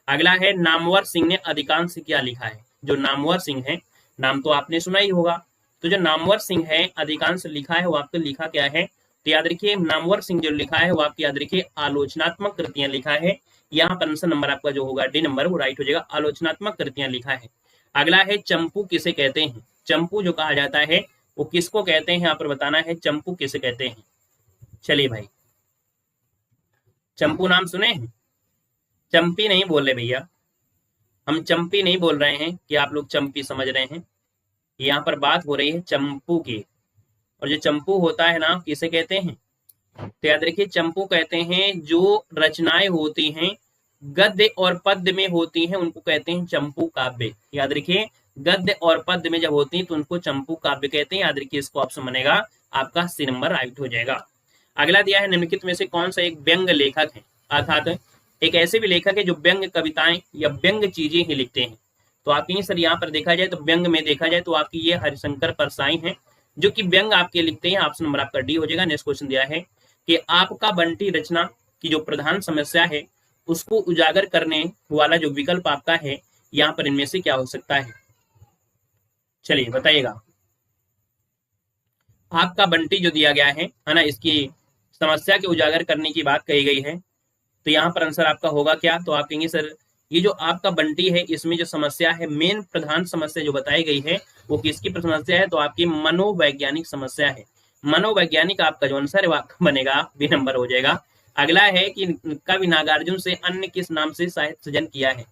अगला है नामवर सिंह ने अधिकांश क्या लिखा है। जो नामवर सिंह है, नाम तो आपने सुना ही होगा। तो जो नामवर सिंह है अधिकांश लिखा है वो आपको लिखा क्या है, तो याद रखिए नामवर सिंह जो लिखा है वो आपकी याद रखिए आलोचनात्मक कृतियां लिखा है। यहाँ पर आंसर नंबर आपका जो होगा डी नंबर वो राइट हो जाएगा, आलोचनात्मक कृतियां लिखा है। अगला है चंपू किसे कहते हैं। चंपू जो कहा जाता है वो किसको कहते हैं, यहाँ पर बताना है चंपू किसे कहते हैं। चलिए भाई, चंपू नाम सुने हैं, चंपी नहीं बोल रहे भैया, हम चंपी नहीं बोल रहे हैं कि आप लोग चंपी समझ रहे हैं। यहाँ पर बात हो रही है चंपू की, और जो चंपू होता है ना किसे कहते हैं, तो याद रखिए चंपू कहते हैं जो रचनाएं होती हैं गद्य और पद्य में होती हैं उनको कहते हैं चंपू काव्य। याद रखिए गद्य और पद्य में जब होती हैं तो उनको चंपू काव्य कहते हैं। याद रखिए इसको ऑप्शन बनेगा आपका सी नंबर राइट हो जाएगा। अगला दिया है निम्नलिखित में से कौन सा एक व्यंग लेखक है, अर्थात एक ऐसे भी लेखक है जो व्यंग कविताएं या व्यंग चीजें ही लिखते हैं। तो आप कहीं सर यहाँ पर देखा जाए तो व्यंग में देखा जाए तो आपकी ये हरिशंकर परसाई हैं जो कि व्यंग आपके लिखते हैं। ऑप्शन नंबर आपका डी हो जाएगा। नेक्स्ट क्वेश्चन दिया है कि आपका बंटी रचना की जो प्रधान समस्या है उसको उजागर करने वाला जो विकल्प आपका है यहाँ पर इनमें से क्या हो सकता है, चलिए बताइएगा। आपका बंटी जो दिया गया है ना, इसकी समस्या के उजागर करने की बात कही गई है। तो यहाँ पर आंसर आपका होगा क्या, तो आप कहेंगे सर ये जो आपका बंटी है इसमें जो समस्या है, मेन प्रधान समस्या जो बताई गई है वो किसकी समस्या है, तो आपकी मनोवैज्ञानिक समस्या है। मनोवैज्ञानिक आपका जो आंसर है वो आपका बनेगा बी नंबर हो जाएगा। अगला है कि कवि नागार्जुन से अन्य किस नाम से साहित्य सृजन किया है।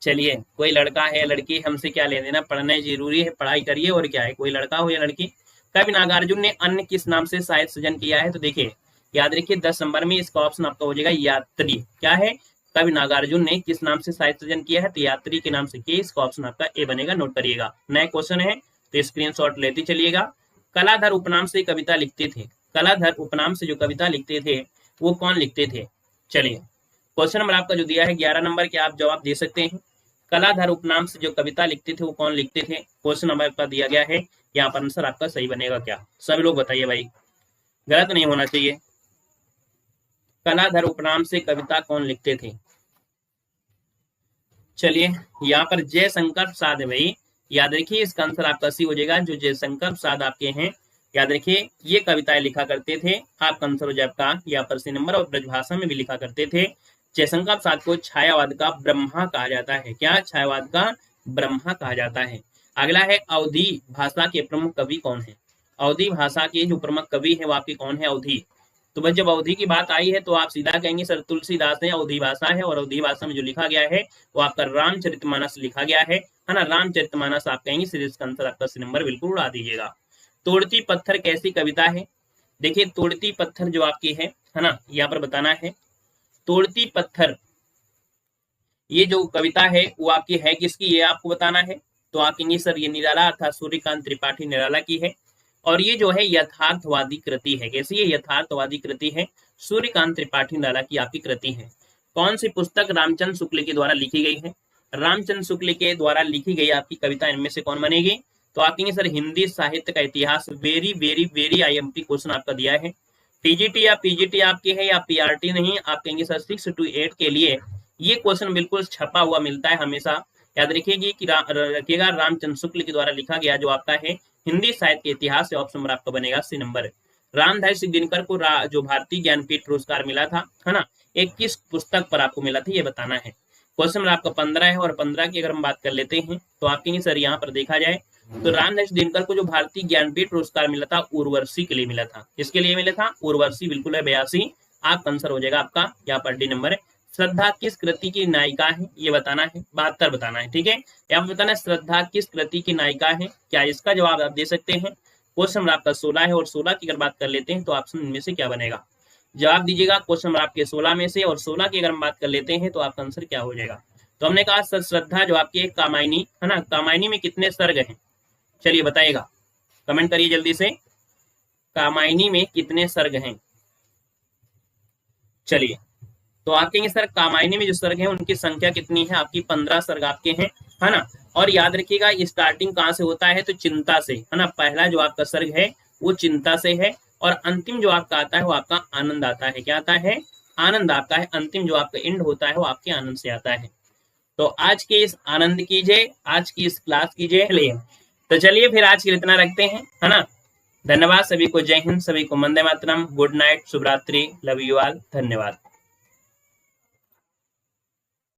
चलिए, कोई लड़का है लड़की, हमसे क्या ले देना, पढ़ना जरूरी है, पढ़ाई करिए और क्या है, कोई लड़का हो या लड़की। कवि नागार्जुन ने अन्य किस नाम से साहित्य सृजन किया है, तो देखिए याद रखिए 10 नंबर में इसका ऑप्शन आपका हो जाएगा यात्री। क्या है, कवि नागार्जुन ने किस नाम से साहित्य सृजन किया है, तो यात्री के नाम से किया। इसका ऑप्शन आपका ए बनेगा, नोट करिएगा। नया क्वेश्चन है तो स्क्रीनशॉट लेते चलिएगा। कलाधर उपनाम से कविता लिखते थे, कलाधर उपनाम से जो कविता लिखते थे वो कौन लिखते थे। चलिए, क्वेश्चन नंबर आपका जो दिया है 11 नंबर के, आप जवाब दे सकते हैं। कलाधर उपनाम से जो कविता लिखते थे वो कौन लिखते थे, क्वेश्चन नंबर का दिया गया है। यहाँ पर आंसर आपका सही बनेगा क्या, सभी लोग बताइए भाई, गलत नहीं होना चाहिए। कलाधर उपनाम से कविता कौन लिखते थे। चलिए, यहाँ पर जयशंकर प्रसाद है भाई, याद रखिए इसका आंसर आपका सी हो जाएगा। जो जयशंकर प्रसाद आपके हैं, याद रखिए ये कविताएं लिखा करते थे। आपका आंसर हो जाए आपका यहाँ पर सी नंबर। और ब्रजभाषा में भी लिखा करते थे। जयशंकर प्रसाद को छायावाद का ब्रह्मा कहा जाता है। क्या, छायावाद का ब्रह्मा कहा जाता है। अगला है अवधी भाषा के प्रमुख कवि कौन है। अवधी भाषा के जो प्रमुख कवि है वो आपके कौन है, अवधी। तो बस जब अवधि की बात आई है तो आप सीधा कहेंगे सर तुलसीदास है, अवधी भाषा है। और अवधी भाषा में जो लिखा गया है वो आपका रामचरितमानस लिखा गया है ना, रामचरितमानस आप कहेंगे। सीरीज का आंसर आपका सी नंबर बिल्कुल उड़ा दीजिएगा। तोड़ती पत्थर कैसी कविता है। देखिए, तोड़ती पत्थर जो आपकी है ना, यहाँ पर बताना है। तोड़ती पत्थर ये जो कविता है वो आपकी है किसकी, ये आपको बताना है। तो आप कहेंगे सर ये निराला अर्थात सूर्यकांत त्रिपाठी निराला की है। और ये जो है यथार्थवादी कृति है। कैसी है, यथार्थवादी कृति है, सूर्यकांत त्रिपाठी निराला की आपकी कृति है। कौन सी पुस्तक रामचंद्र शुक्ल के द्वारा लिखी गई है। रामचंद्र शुक्ल के द्वारा लिखी गई आपकी कविता इनमें से कौन बनेगी। तो आप कहेंगे सर हिंदी साहित्य का इतिहास। Very very very IMP question आपका दिया है। TGT या PGT आपकी है या PRT नहीं, आप कहेंगे सर 6 to 8 के लिए ये क्वेश्चन बिल्कुल छपा हुआ मिलता है हमेशा। याद रखिएगा कि रखिएगा रामचंद्र शुक्ल के द्वारा लिखा गया जो आपका है हिंदी साहित्य के इतिहास से ऑप्शन नंबर आपका बनेगा सी नंबर। रामधारी सिंह दिनकर को जो भारतीय ज्ञानपीठ पुरस्कार मिला था है ना, एक किस पुस्तक पर आपको मिला था ये बताना है। क्वेश्चन नंबर आपका 15 है। और 15 की अगर हम बात कर लेते हैं तो आप कहेंगे सर यहाँ पर देखा जाए तो रामधारी सिंह दिनकर को जो भारतीय ज्ञानपीठ पुरस्कार मिला था उर्वशी के लिए मिला था। किसके लिए मिला था, उर्वशी, बिल्कुल है 82। आप आंसर हो जाएगा आपका यहाँ पर डी नंबर। श्रद्धा किस कृति की नायिका है ये बताना है, 72 बताना है। ठीक है, यहाँ पर बताना है श्रद्धा किस कृति की नायिका है। क्या, इसका जवाब आप दे सकते हैं। क्वेश्चन नंबर आपका 16 है। और 16 की अगर बात कर लेते हैं तो ऑप्शन इनमें से क्या बनेगा, जवाब दीजिएगा। क्वेश्चन नंबर आपके 16 में से। और 16 की अगर हम बात कर लेते हैं तो आपका आंसर क्या हो जाएगा। तो हमने कहा श्रद्धा जो आपकी कामायनी है ना, कामायनी में कितने सर्ग हैं। चलिए बताइएगा, कमेंट करिए जल्दी से, कामायनी में कितने सर्ग हैं। चलिए, तो आप कहेंगे सर कामायनी में जो सर्ग हैं उनकी संख्या कितनी है, आपकी 15 सर्ग आपके हैं, है ना। और याद रखिएगा स्टार्टिंग कहाँ से होता है, तो चिंता से, है ना। पहला जो आपका सर्ग है वो चिंता से है। और अंतिम जो आपका आता है वो आपका आनंद आता है। क्या आता है, आनंद आता है। अंतिम जो आपका एंड होता है वो आपके आनंद से आता है। तो आज के इस आनंद कीजिए, आज की इस क्लास कीजिए। तो चलिए फिर आज के लिए इतना रखते हैं, है ना। धन्यवाद सभी को, जय हिंद, सभी को वंदे मातरम, गुड नाइट, शुभ रात्रि, लव यू ऑल, धन्यवाद।